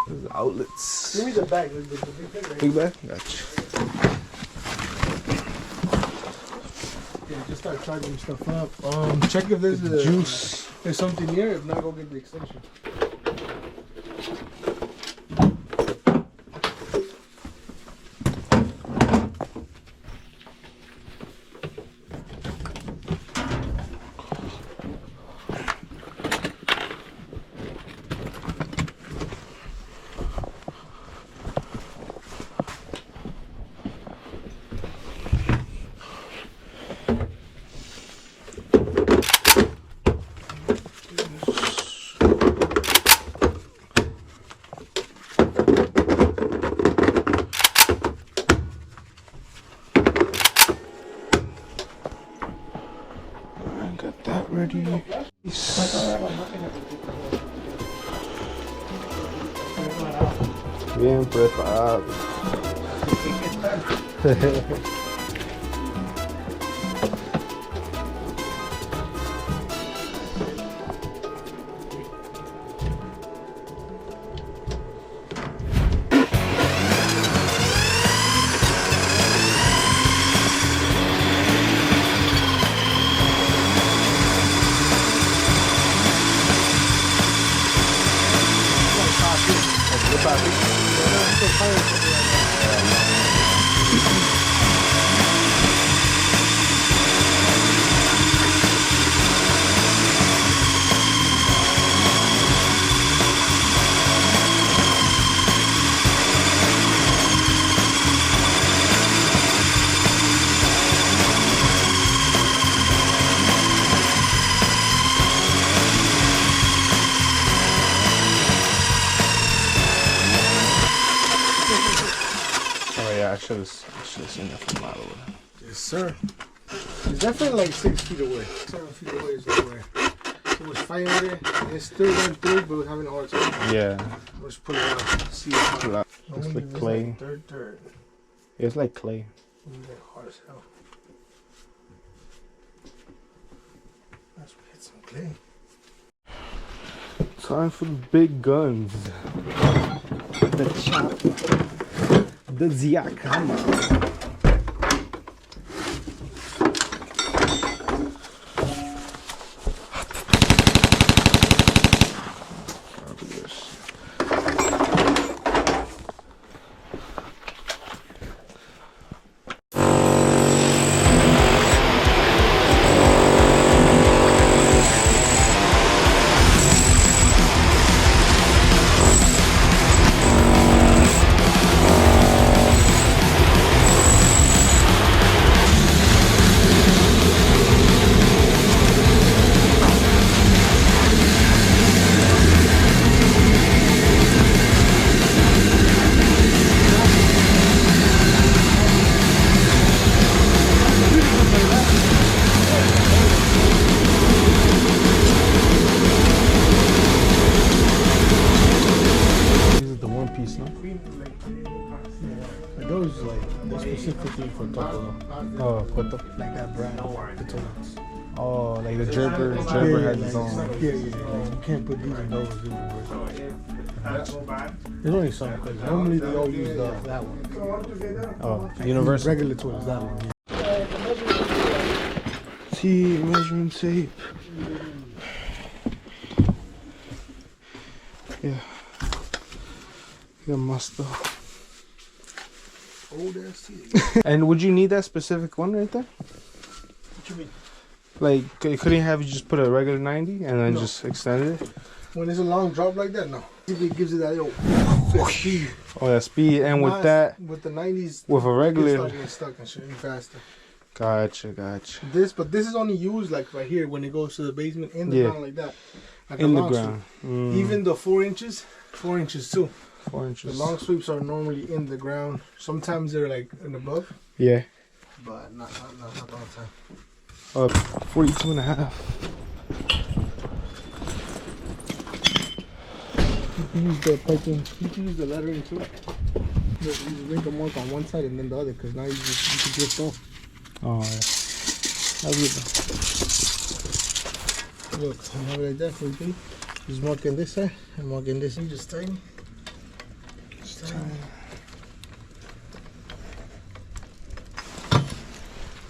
There's the outlets. Give me the bag. The big bag? Gotcha. Yeah, just start charging stuff up. Check if there's a Juice. There's something here. If not, go get the extension. Ready. Bien preparado. I should have seen that from a mile away. Yes, sir. It's definitely like 6 feet away. 7 feet away is nowhere. So we're fighting with it. It's still going through, but we're having a hard time. Yeah. We'll just pull it out. See it. It's like clay. Like dirt. It's like clay. It's like hard as hell. That's what hit some clay. Time for the big guns. The chop. The Ziakama. Those they're specifically for Toto. Oh, Toto. Like that brand. Oh, like the Gerber. Gerber has his own. Yeah. You can't put these in those. There's only some because normally they all use that one. Oh, universal. Regular twins, that one. T measuring tape. Yeah. Got my stuff. Old ass T. And would you need that specific one right there? What you mean? Like, couldn't have you just put a regular 90 and then just extend it? When it's a long drop like that, no. It gives it that little speed. Oh, that speed. And with that, with the 90s, with a regular, start getting stuck and shit faster. Gotcha. This is only used like right here when it goes to the basement in the ground like that. Like in the ground. Even the 4 inches too. 4 inches. The long sweeps are normally in the ground. Sometimes they're like in above. Yeah. But not all the time. 42 and a half. You can use the piping. You can use the lettering too. You use wrinkle mark on one side and then the other, because now you can drift off. Oh yeah. Look, I have it like that for you. Just marking this side and marking this side, just tiny. Just tiny.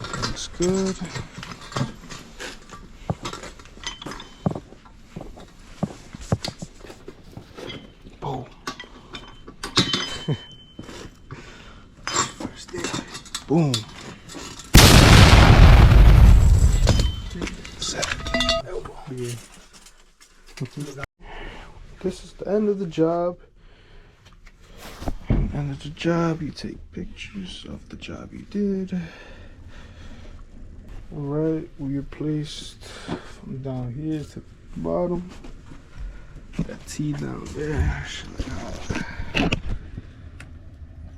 Looks good. Boom. First day. Boom. Set. Elbow. Yeah. This is the end of the job. End of the job, you take pictures of the job you did. Alright, we replaced from down here to the bottom. That T down there.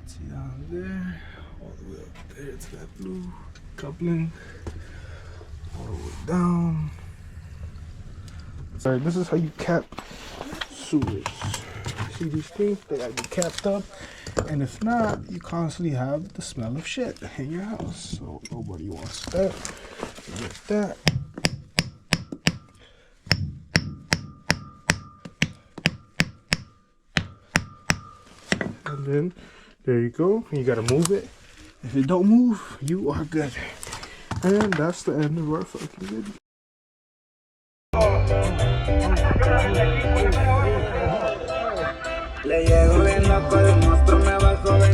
T down there. All the way up there to that blue coupling. All the way down. Alright, this is how you cap sewers. See these things? They gotta be capped up. And if not, you constantly have the smell of shit in your house. So nobody wants that. Get that. And then there you go. You gotta move it. If it don't move, you are good. And that's the end of our fucking video. Le llego bien loco, el monstruo me bajó.